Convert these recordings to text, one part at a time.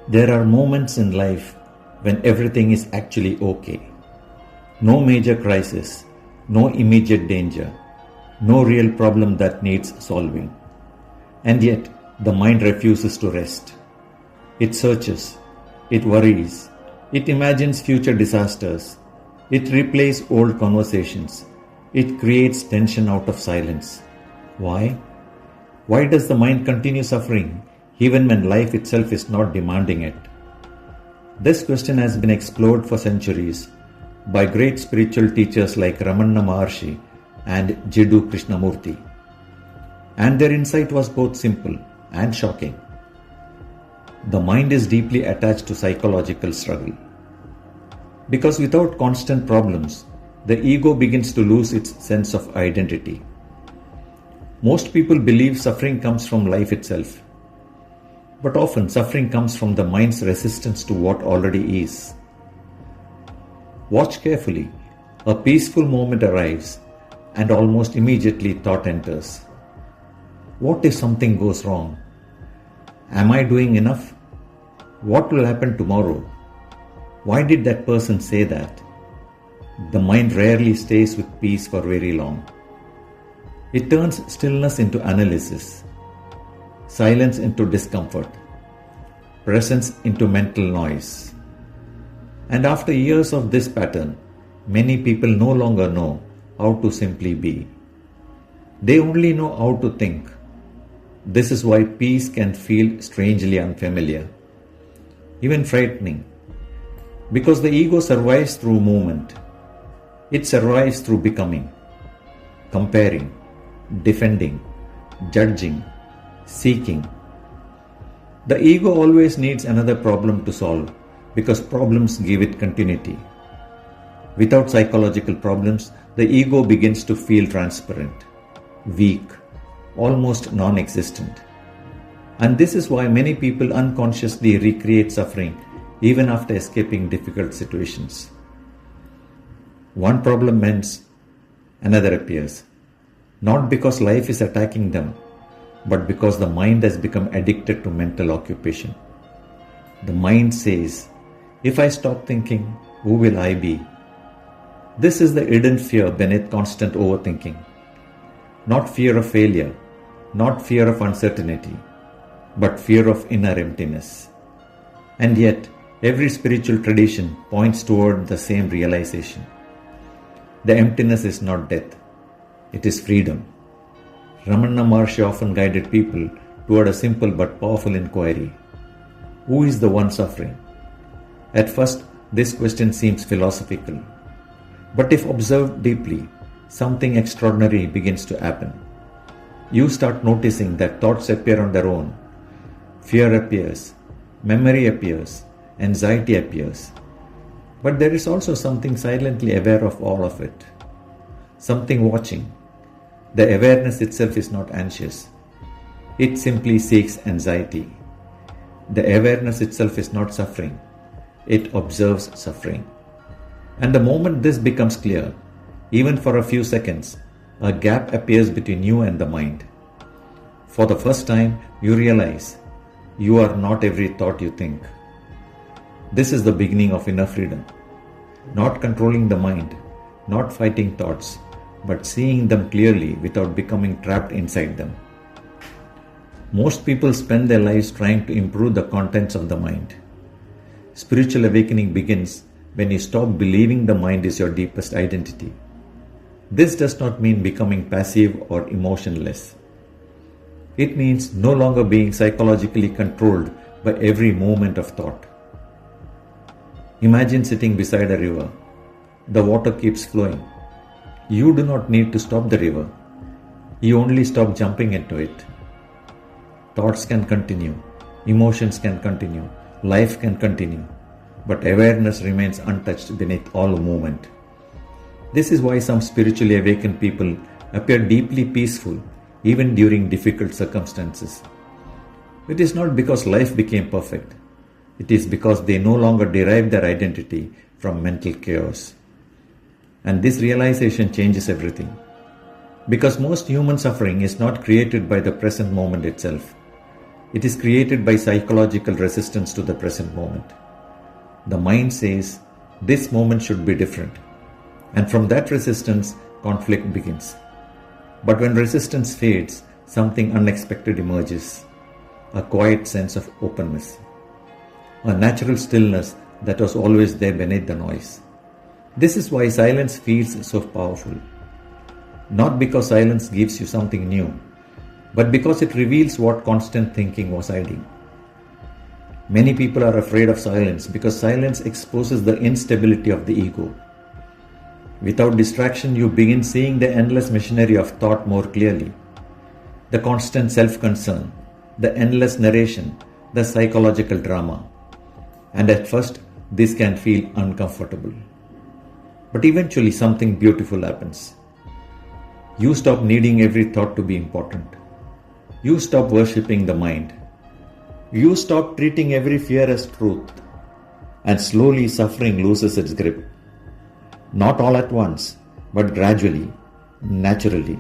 There are moments in life when everything is actually okay. No major crisis, no immediate danger, no real problem that needs solving. And yet, the mind refuses to rest. It searches, it worries, it imagines future disasters, it replays old conversations, it creates tension out of silence. Why? Why does the mind continue suffering even when life itself is not demanding it? This question has been explored for centuries by great spiritual teachers like Ramana Maharshi and Jiddu Krishnamurti. And their insight was both simple and shocking. The mind is deeply attached to psychological struggle. Because without constant problems, the ego begins to lose its sense of identity. Most people believe suffering comes from life itself. But often suffering comes from the mind's resistance to what already is. Watch carefully. A peaceful moment arrives and almost immediately thought enters. What if something goes wrong? Am I doing enough? What will happen tomorrow? Why did that person say that? The mind rarely stays with peace for very long. It turns stillness into analysis, silence into discomfort, presence into mental noise. And after years of this pattern, many people no longer know how to simply be. They only know how to think. This is why peace can feel strangely unfamiliar, even frightening, because the ego survives through movement. It survives through becoming, comparing, defending, judging, seeking. The ego always needs another problem to solve because problems give it continuity. Without psychological problems, the ego begins to feel transparent, weak, almost non-existent. And this is why many people unconsciously recreate suffering even after escaping difficult situations. One problem ends, another appears. Not because life is attacking them, but because the mind has become addicted to mental occupation. The mind says, if I stop thinking, who will I be? This is the hidden fear beneath constant overthinking. Not fear of failure, not fear of uncertainty, but fear of inner emptiness. And yet, every spiritual tradition points toward the same realization. The emptiness is not death. It is freedom. Ramana Maharshi often guided people toward a simple but powerful inquiry. Who is the one suffering? At first, this question seems philosophical. But if observed deeply, something extraordinary begins to happen. You start noticing that thoughts appear on their own. Fear appears, memory appears, anxiety appears. But there is also something silently aware of all of it. Something watching. The awareness itself is not anxious. It simply seeks anxiety. The awareness itself is not suffering. It observes suffering. And the moment this becomes clear, even for a few seconds, a gap appears between you and the mind. For the first time, you realize you are not every thought you think. This is the beginning of inner freedom. Not controlling the mind, not fighting thoughts, but seeing them clearly without becoming trapped inside them. Most people spend their lives trying to improve the contents of the mind. Spiritual awakening begins when you stop believing the mind is your deepest identity. This does not mean becoming passive or emotionless. It means no longer being psychologically controlled by every movement of thought. Imagine sitting beside a river. The water keeps flowing. You do not need to stop the river. You only stop jumping into it. Thoughts can continue, emotions can continue, life can continue, but awareness remains untouched beneath all movement. This is why some spiritually awakened people appear deeply peaceful even during difficult circumstances. It is not because life became perfect. It is because they no longer derive their identity from mental chaos. And this realization changes everything. Because most human suffering is not created by the present moment itself. It is created by psychological resistance to the present moment. The mind says, this moment should be different. And from that resistance, conflict begins. But when resistance fades, something unexpected emerges. A quiet sense of openness. A natural stillness that was always there beneath the noise. This is why silence feels so powerful. Not because silence gives you something new, but because it reveals what constant thinking was hiding. Many people are afraid of silence because silence exposes the instability of the ego. Without distraction, you begin seeing the endless machinery of thought more clearly. The constant self-concern, the endless narration, the psychological drama. And at first, this can feel uncomfortable. But eventually something beautiful happens. You stop needing every thought to be important. You stop worshipping the mind. You stop treating every fear as truth. And slowly suffering loses its grip. Not all at once, but gradually, naturally.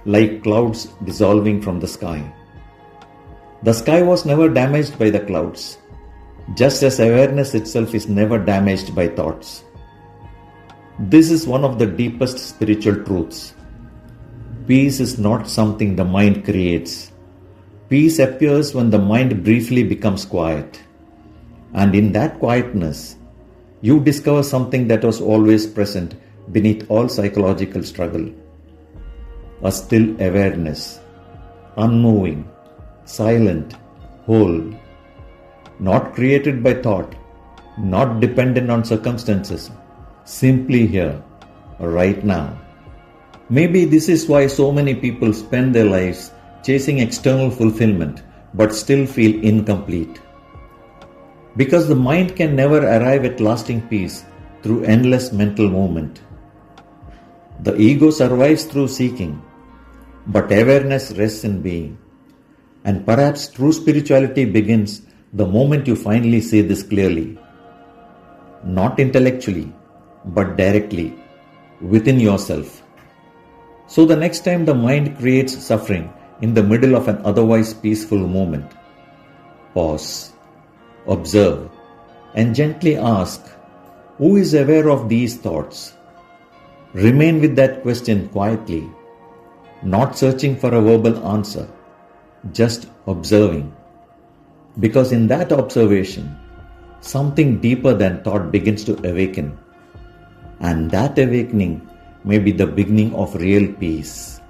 Like clouds dissolving from the sky. The sky was never damaged by the clouds. Just as awareness itself is never damaged by thoughts. This is one of the deepest spiritual truths. Peace is not something the mind creates. Peace appears when the mind briefly becomes quiet. And in that quietness, you discover something that was always present beneath all psychological struggle. A still awareness, unmoving, silent, whole. Not created by thought, not dependent on circumstances, simply here, right now. Maybe this is why so many people spend their lives chasing external fulfillment but still feel incomplete. Because the mind can never arrive at lasting peace through endless mental movement. The ego survives through seeking, but awareness rests in being. And perhaps true spirituality begins the moment you finally see this clearly. Not intellectually, but directly, within yourself. So the next time the mind creates suffering in the middle of an otherwise peaceful moment, pause, observe, and gently ask, who is aware of these thoughts? Remain with that question quietly, not searching for a verbal answer, just observing. Because in that observation, something deeper than thought begins to awaken. And that awakening may be the beginning of real peace.